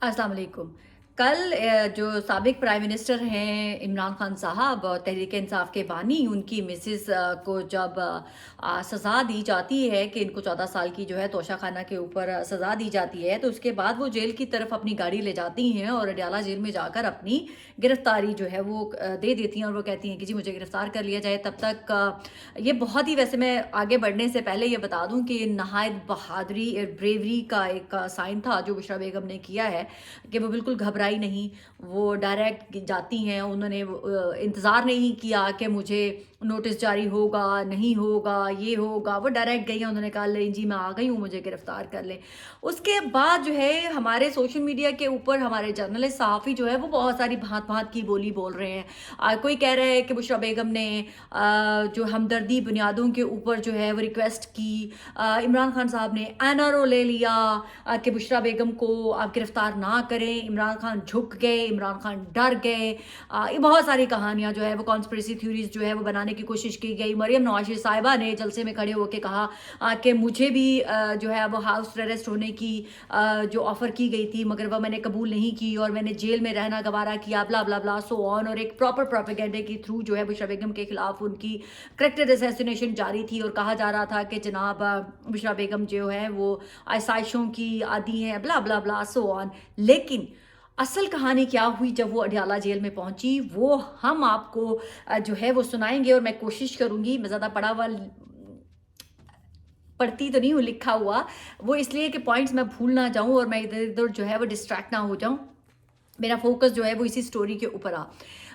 अस्सलाम वालेकुम। कल जो साबिक प्राइम मिनिस्टर हैं इमरान खान साहब और तहरीक इंसाफ के बानी उनकी मिसेस को जब सज़ा दी जाती है कि इनको 14 साल की जो है तोशाखाना के ऊपर सज़ा दी जाती है, तो उसके बाद वो जेल की तरफ अपनी गाड़ी ले जाती हैं और अडयाला जेल में जाकर अपनी गिरफ्तारी जो है वो दे देती हैं और वो कहती हैं कि जी मुझे गिरफ्तार कर लिया जाए। तब तक ये बहुत ही, वैसे मैं आगे बढ़ने से पहले ये बता दूं कि नहायत बहादुरी और ब्रेवरी का एक साइन था जो बुशरा बेगम ने किया है कि वो बिल्कुल घबराई नहीं, वो डायरेक्ट जाती हैं। उन्होंने इंतज़ार नहीं किया कि मुझे नोटिस जारी होगा, नहीं होगा, ये होगा, वो डायरेक्ट गई हैं। उन्होंने कहा ले जी मैं आ गई हूँ, मुझे गिरफ्तार कर लें। उसके बाद जो है हमारे सोशल मीडिया के ऊपर हमारे जर्नलिस्ट सहाफ़ी जो है वो बहुत सारी भांत-भांत की बोली बोल रहे हैं। कोई कह रहा है कि बुशरा बेगम ने जो हमदर्दी बुनियादों के ऊपर जो है वो रिक्वेस्ट की, इमरान खान साहब ने एनआरओ ले लिया कि बुशरा बेगम को आप गिरफ्तार ना करें, इमरान खान झुक गए, इमरान खान डर गए। ये बहुत सारी कहानियाँ जो है वो कॉन्स्पिरेसी थ्योरीज जो है वो बनाने की कोशिश की गई। मरियम नवाज़ साहिबा ने जलसे में खड़े होकर कहा कि मुझे भी जो है वो हाउस अरेस्ट होने की जो ऑफ़र की गई थी मगर वह मैंने कबूल नहीं की और मैंने जेल में रहना गवारा किया, ब्ला ब्ला ब्ला सो ऑन। और एक प्रॉपर प्रोपेगेंडे के थ्रू जो है बुशरा बेगम के खिलाफ उनकी करेक्टेड असैसिनेशन जारी थी और कहा जा रहा था कि जनाब बुशरा बेगम जो है वो आसाइशों की आदी हैं, ब्ला ब्ला ब्ला सो ऑन। लेकिन असल कहानी क्या हुई जब वो अडयाला जेल में पहुंची वो हम आपको जो है वो सुनाएंगे और मैं कोशिश करूंगी, मैं ज़्यादा पढ़ती तो नहीं हूँ लिखा हुआ, वो इसलिए कि पॉइंट्स मैं भूल ना जाऊं और मैं इधर उधर जो है वो डिस्ट्रैक्ट ना हो जाऊं। मेरा फोकस जो है वो इसी स्टोरी के ऊपर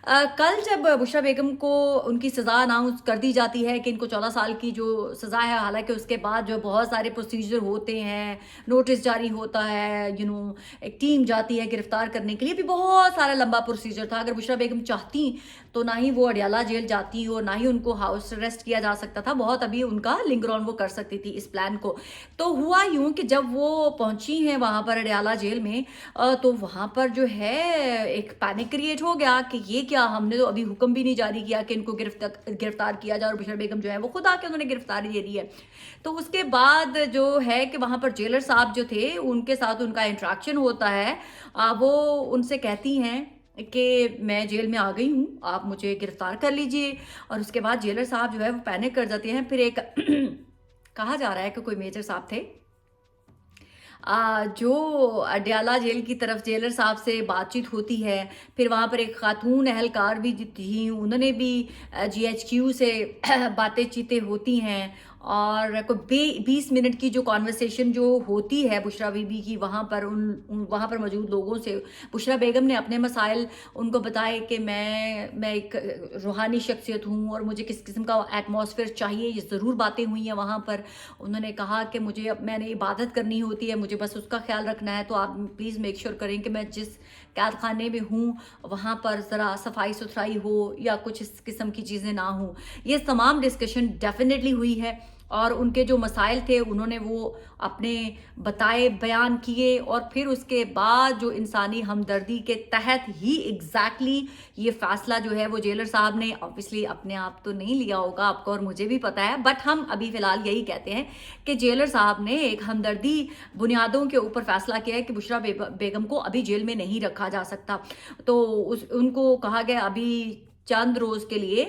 कल जब बुशरा बेगम को उनकी सज़ा अनाउंस कर दी जाती है कि इनको 14 साल की जो सज़ा है, हालांकि उसके बाद जो बहुत सारे प्रोसीजर होते हैं, नोटिस जारी होता है, एक टीम जाती है गिरफ्तार करने के लिए, भी बहुत सारा लंबा प्रोसीजर था। अगर बुशरा बेगम चाहती तो ना ही वो अडयाला जेल जाती और ना ही उनको हाउस अरेस्ट किया जा सकता था, बहुत अभी उनका लिंगर ऑन वो कर सकती थी इस प्लान को। तो हुआ यूं कि जब वो पहुंची हैं वहां पर अडयाला जेल में, तो वहां पर जो है एक पैनिक क्रिएट हो गया कि ये क्या, हमने तो अभी हुक्म भी नहीं जारी किया कि इनको गिरफ्तार किया जाए और बुशरा बेगम जो है वो खुद आके उन्होंने गिरफ्तारी दे दी है। तो उसके बाद जो है कि वहां पर जेलर साहब जो थे उनके साथ उनका इंट्रैक्शन होता है। वो उनसे कहती हैं कि मैं जेल में आ गई हूँ, आप मुझे गिरफ्तार कर लीजिए। और उसके बाद जेलर साहब जो है वो पैनिक कर जाते हैं। फिर एक कहा जा रहा है कि कोई मेजर साहब थे जो अडयाला जेल की तरफ जेलर साहब से बातचीत होती है। फिर वहाँ पर एक खातून अहलकार भी जो थी उन्होंने भी जीएचक्यू से बातें चीतें होती हैं और कोई 20 मिनट की जो कॉन्वर्सेशन जो होती है बुशरा बीबी की वहाँ पर वहाँ पर मौजूद लोगों से, बुशरा बेगम ने अपने मसाइल उनको बताए कि मैं एक रूहानी शख्सियत हूँ और मुझे किस किस्म का एटमॉस्फेयर चाहिए, ये ज़रूर बातें हुई हैं वहाँ पर। उन्होंने कहा कि मैंने इबादत करनी होती है, मुझे बस उसका ख्याल रखना है, तो आप प्लीज़ मेक श्योर करें कि मैं जिस कैद खाने में हूँ वहाँ पर ज़रा सफाई सुथराई हो या कुछ इस किस्म की चीज़ें ना हों। ये तमाम डिस्कशन डेफिनेटली हुई है और उनके जो मसाइल थे उन्होंने वो अपने बताए, बयान किए। और फिर उसके बाद जो इंसानी हमदर्दी के तहत ही एग्जैक्टली ये फ़ैसला जो है वो जेलर साहब ने ऑब्वियसली अपने आप तो नहीं लिया होगा, आपको और मुझे भी पता है, बट हम अभी फ़िलहाल यही कहते हैं कि जेलर साहब ने एक हमदर्दी बुनियादों के ऊपर फ़ैसला किया है कि बुशरा बेगम को अभी जेल में नहीं रखा जा सकता। तो उनको कहा गया अभी चंद रोज़ के लिए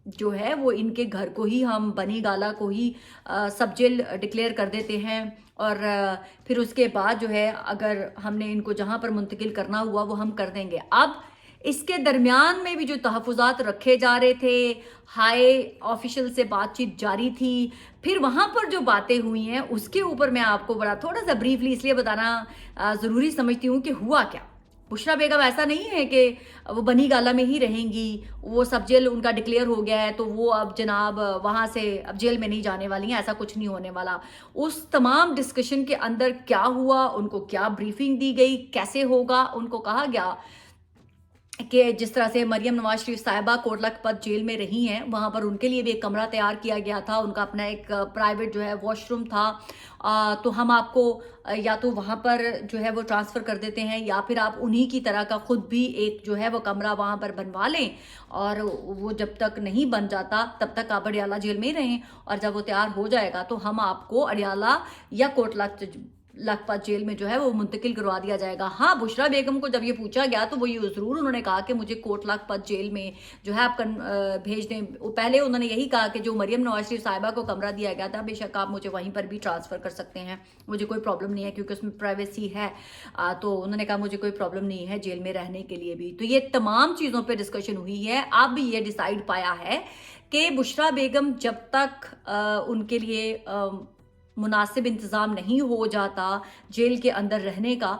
जो है वो इनके घर को ही, हम बनी गाला को ही सब जेल डिक्लेयर कर देते हैं। और फिर उसके बाद जो है अगर हमने इनको जहां पर मुंतकिल करना हुआ वो हम कर देंगे। अब इसके दरमियान में भी जो तहफ़्फ़ुज़ात रखे जा रहे थे, हाई ऑफिशियल से बातचीत जारी थी, फिर वहाँ पर जो बातें हुई हैं उसके ऊपर मैं आपको बड़ा थोड़ा सा ब्रीफली इसलिए बताना ज़रूरी समझती हूँ कि हुआ क्या। बुशरा बेगम ऐसा नहीं है कि वो बनी गाला में ही रहेंगी, वो सब जेल उनका डिक्लेयर हो गया है तो वो अब जनाब वहाँ से अब जेल में नहीं जाने वाली हैं, ऐसा कुछ नहीं होने वाला। उस तमाम डिस्कशन के अंदर क्या हुआ, उनको क्या ब्रीफिंग दी गई, कैसे होगा, उनको कहा गया कि जिस तरह से मरियम नवाज शरीफ साहिबा कोटला पद जेल में रही हैं वहाँ पर उनके लिए भी एक कमरा तैयार किया गया था, उनका अपना एक प्राइवेट जो है वॉशरूम था। तो हम आपको या तो वहाँ पर जो है वो ट्रांसफ़र कर देते हैं या फिर आप उन्हीं की तरह का ख़ुद भी एक जो है वो कमरा वहाँ पर बनवा लें और वो जब तक नहीं बन जाता तब तक आप अडयाला जेल में ही रहें और जब वो तैयार हो जाएगा तो हम आपको अडयाला या कोटला लखपत जेल में जो है वो मुंतकिल करवा दिया जाएगा। हाँ, बुशरा बेगम को जब ये पूछा गया तो वो ये ज़रूर उन्होंने कहा कि मुझे कोट लखपत जेल में जो है आप भेज दें। पहले उन्होंने यही कहा कि जो मरियम नवाज शरीफ साहिबा को कमरा दिया गया था, बेशक आप मुझे वहीं पर भी ट्रांसफ़र कर सकते हैं, मुझे कोई प्रॉब्लम नहीं है क्योंकि उसमें प्राइवेसी है। तो उन्होंने कहा मुझे कोई प्रॉब्लम नहीं है जेल में रहने के लिए भी। तो ये तमाम चीज़ों पर डिस्कशन हुई है। अब ये डिसाइड पाया है कि बुशरा बेगम जब तक उनके लिए मुनासिब इंतज़ाम नहीं हो जाता जेल के अंदर रहने का,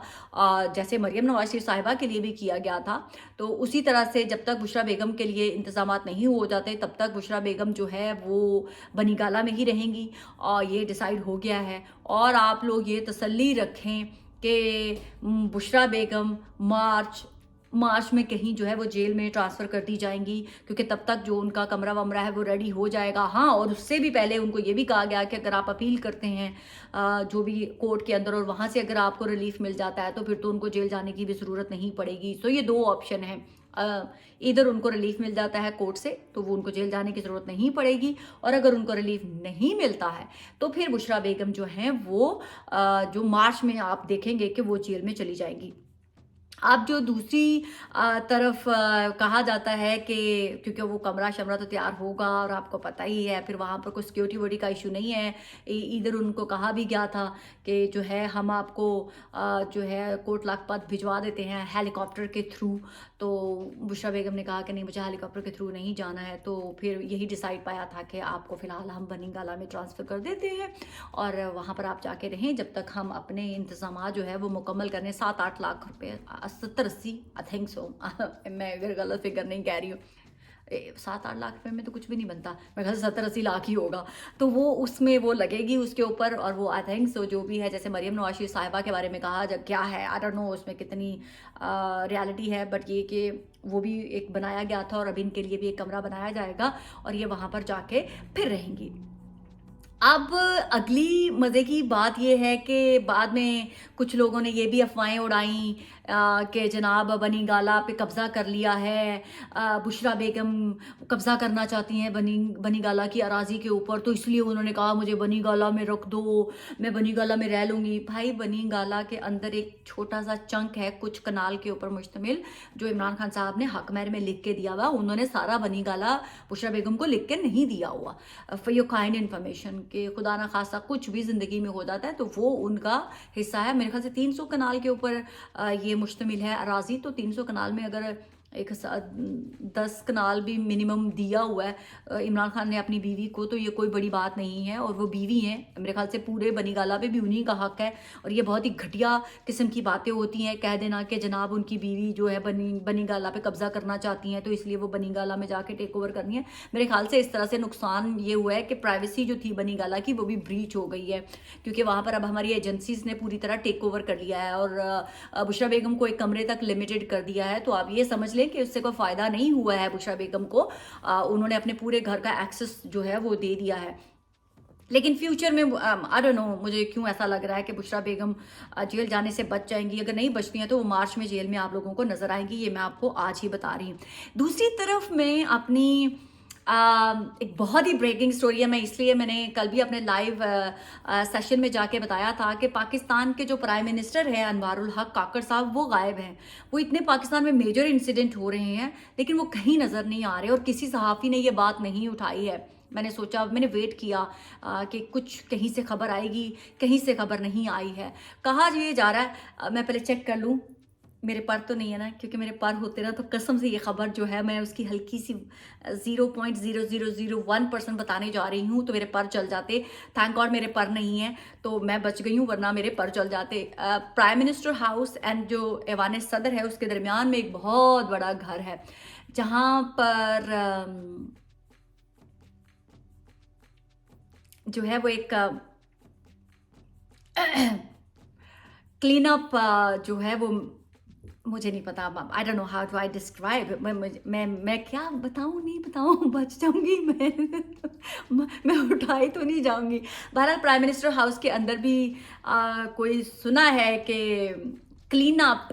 जैसे मरियम नवाज शरीफ साहिबा के लिए भी किया गया था, तो उसी तरह से जब तक बुशरा बेगम के लिए इंतज़ामात नहीं हो जाते तब तक बुशरा बेगम जो है वो बनी गाला में ही रहेंगी। और ये डिसाइड हो गया है। और आप लोग ये तसल्ली रखें कि बुशरा बेगम मार्च में कहीं जो है वो जेल में ट्रांसफ़र कर दी जाएंगी, क्योंकि तब तक जो उनका कमरा वमरा है वो रेडी हो जाएगा। हाँ, और उससे भी पहले उनको ये भी कहा गया कि अगर आप अपील करते हैं जो भी कोर्ट के अंदर और वहाँ से अगर आपको रिलीफ मिल जाता है तो फिर तो उनको जेल जाने की भी ज़रूरत नहीं पड़ेगी। सो ये 2 ऑप्शन है, इधर उनको रिलीफ मिल जाता है कोर्ट से तो वो उनको जेल जाने की ज़रूरत नहीं पड़ेगी, और अगर उनको रिलीफ नहीं मिलता है तो फिर बुशरा बेगम जो हैं वो जो मार्च में आप देखेंगे कि वो जेल में चली जाएंगी। अब जो दूसरी तरफ कहा जाता है कि क्योंकि वो कमरा शमरा तो तैयार होगा और आपको पता ही है, फिर वहाँ पर कोई सिक्योरिटी वोटी का इशू नहीं है। इधर उनको कहा भी गया था कि जो है हम आपको जो है कोट लखपत भिजवा देते हैं हेलीकॉप्टर के थ्रू। तो बुशरा बेगम ने कहा कि नहीं, मुझे हेलीकॉप्टर के थ्रू नहीं जाना है। तो फिर यही डिसाइड पाया था कि आपको फ़िलहाल हम बनी गाला में ट्रांसफ़र कर देते हैं और वहाँ पर आप जाके रहें जब तक हम अपने इंतज़ामात जो है वो मुकम्मल करने। 7-8 लाख रुपए, 70-80 आई थिंक सो मैं अगर गलत फिगर नहीं कह रही हूँ, 7-8 लाख रुपए में तो कुछ भी नहीं बनता, मेरे ख्याल से 70-80 लाख ही होगा। तो वो उसमें वो लगेगी उसके ऊपर, और वो आई थिंक सो जो भी है, जैसे मरियम नवाज शरीफ साहिबा के बारे में कहा जब क्या है, आई डोंट नो उसमें कितनी रियलिटी है, बट ये कि वो भी एक बनाया गया था और अभी इनके लिए भी एक कमरा बनाया जाएगा और ये वहाँ पर जाके फिर रहेंगी। अब अगली मज़े की बात ये है कि बाद में कुछ लोगों ने ये भी अफ़वाहें उड़ाई कि जनाब बनी गाला पे कब्ज़ा कर लिया है, बुशरा बेगम कब्ज़ा करना चाहती हैं बनी गाला की अराज़ी के ऊपर, तो इसलिए उन्होंने कहा मुझे बनी गाला में रख दो, मैं बनी गाला में रह लूँगी। भाई, बनी गाला के अंदर एक छोटा सा चंक है कुछ कनाल के ऊपर मुश्तमिल, जो इमरान खान साहब ने हक महर में लिख के दिया हुआ। उन्होंने सारा बनी गाला बुशरा बेगम को लिख के नहीं दिया हुआ, फॉर योर काइंड इन्फॉर्मेशन, कि खुदा ना खासा कुछ भी ज़िंदगी में हो जाता है तो वो उनका हिस्सा है। मेरे ख्याल से 300 कनाल के ऊपर ये मुश्तमिल है अराज़ी। तो 300 कनाल में अगर 10 कनाल भी मिनिमम दिया हुआ है इमरान खान ने अपनी बीवी को, तो ये कोई बड़ी बात नहीं है। और वो बीवी हैं, मेरे ख्याल से पूरे बनी गाला पे भी उन्हीं का हक है। और ये बहुत ही घटिया किस्म की बातें होती हैं, कह देना कि जनाब उनकी बीवी जो है बनी गाला पे कब्जा करना चाहती हैं तो इसलिए वो बनी गाला में जाके टेक ओवर करनी है। मेरे ख्याल से इस तरह से नुकसान ये हुआ है कि प्राइवेसी जो थी बनी गाला की वो भी ब्रीच हो गई है, क्योंकि वहाँ पर अब हमारी एजेंसीज ने पूरी तरह टेक ओवर कर लिया है और बुशरा बेगम को एक कमरे तक लिमिटेड कर दिया है। तो आप ये समझ लें कि उससे कोई फ़ायदा नहीं हुआ है बुशरा बेगम को। उन्होंने अपने पूरे घर का एक्सेस जो है वो दे दिया है। लेकिन फ्यूचर में आई डोंट नो, मुझे क्यों ऐसा लग रहा है कि बुशरा बेगम जेल जाने से बच जाएंगी। अगर नहीं बचती हैं तो वो मार्च में जेल में आप लोगों को नज़र आएंगी, ये मैं आपको आज ही बता रही हूँ। दूसरी तरफ मैं अपनी एक बहुत ही ब्रेकिंग स्टोरी है, मैं इसलिए मैंने कल भी अपने लाइव सेशन में जाके बताया था कि पाकिस्तान के जो प्राइम मिनिस्टर हैं अनवारुल हक काकड़ साहब, वो गायब हैं। वो इतने पाकिस्तान में मेजर इंसिडेंट हो रहे हैं लेकिन वो कहीं नज़र नहीं आ रहे और किसी सहाफ़ी ने ये बात नहीं उठाई है। मैंने सोचा, मैंने वेट किया कि कुछ कहीं से खबर आएगी, कहीं से खबर नहीं आई है। कहा ये जा रहा है, मैं पहले चेक कर लूँ मेरे पर तो नहीं है ना, क्योंकि मेरे पर होते ना तो कसम से ये खबर जो है मैं उसकी हल्की सी 0.0001% बताने जा रही हूँ तो मेरे पर चल जाते। थैंक गॉड मेरे पर नहीं है तो मैं बच गई हूँ, वरना मेरे पर चल जाते। प्राइम मिनिस्टर हाउस एंड जो ऐवान सदर है उसके दरमियान में एक बहुत बड़ा घर है जहाँ पर जो है वो एक क्लीन अप जो है वो, मुझे नहीं पता, I don't know how to I describe. मैं क्या बताऊँ, नहीं बताऊँ, बच जाऊंगी मैं उठाई तो नहीं जाऊंगी। बहरहाल प्राइम मिनिस्टर हाउस के अंदर भी कोई सुना है कि क्लीन अप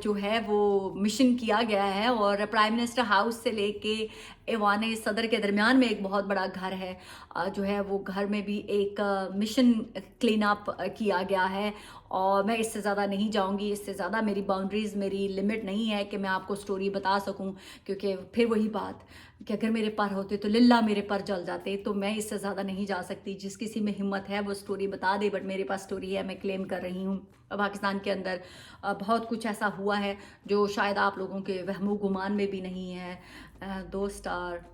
जो है वो मिशन किया गया है और प्राइम मिनिस्टर हाउस से लेके ऐवान सदर के दरमियान में एक बहुत बड़ा घर है जो है वो घर में भी एक मिशन क्लीन अप किया गया है। और मैं इससे ज़्यादा नहीं जाऊँगी, इससे ज़्यादा मेरी बाउंड्रीज़, मेरी लिमिट नहीं है कि मैं आपको स्टोरी बता सकूँ, क्योंकि फिर वही बात कि अगर मेरे पर होते तो लिल्ला मेरे पर जल जाते, तो मैं इससे ज़्यादा नहीं जा सकती। जिस किसी में हिम्मत है वो स्टोरी बता दे, बट मेरे पास स्टोरी है, मैं क्लेम कर रही हूँ। पाकिस्तान के अंदर बहुत कुछ ऐसा हुआ है जो शायद आप लोगों के वहमो-गुमान में भी नहीं है। 2 स्टार,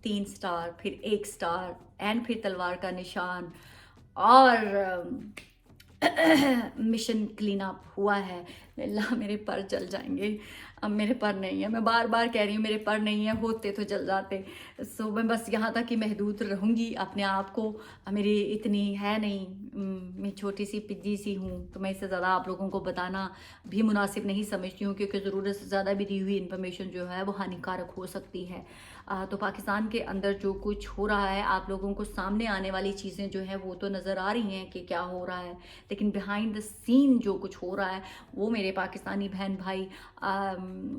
3 स्टार, फिर 1 स्टार एंड फिर तलवार का निशान, और मिशन क्लीन अप हुआ है। अल्लाह, मेरे पर जल जाएंगे। अब मेरे पर नहीं है, मैं बार बार कह रही हूँ मेरे पर नहीं है, होते तो जल जाते। सो मैं बस यहाँ तक ही महदूद रहूँगी अपने आप को। मेरी इतनी है नहीं, मैं छोटी सी पिज्जी सी हूँ, तो मैं इससे ज़्यादा आप लोगों को बताना भी मुनासिब नहीं समझती हूँ, क्योंकि ज़रूरत से ज़्यादा भी दी हुई इन्फॉर्मेशन जो है वो हानिकारक हो सकती है। तो पाकिस्तान के अंदर जो कुछ हो रहा है, आप लोगों को सामने आने वाली चीज़ें जो हैं वो तो नज़र आ रही हैं कि क्या हो रहा है, लेकिन बिहाइंड द सीन जो कुछ हो रहा है वो मेरे पाकिस्तानी बहन भाई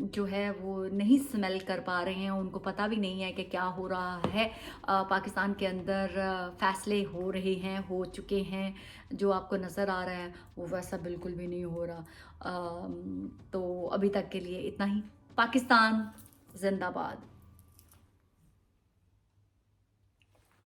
जो है वो नहीं स्मेल कर पा रहे हैं, उनको पता भी नहीं है कि क्या हो रहा है। पाकिस्तान के अंदर फैसले हो रहे हैं, हो चुके हैं, जो आपको नज़र आ रहा है वो वैसा बिल्कुल भी नहीं हो रहा। तो अभी तक के लिए इतना ही। पाकिस्तान जिंदाबाद।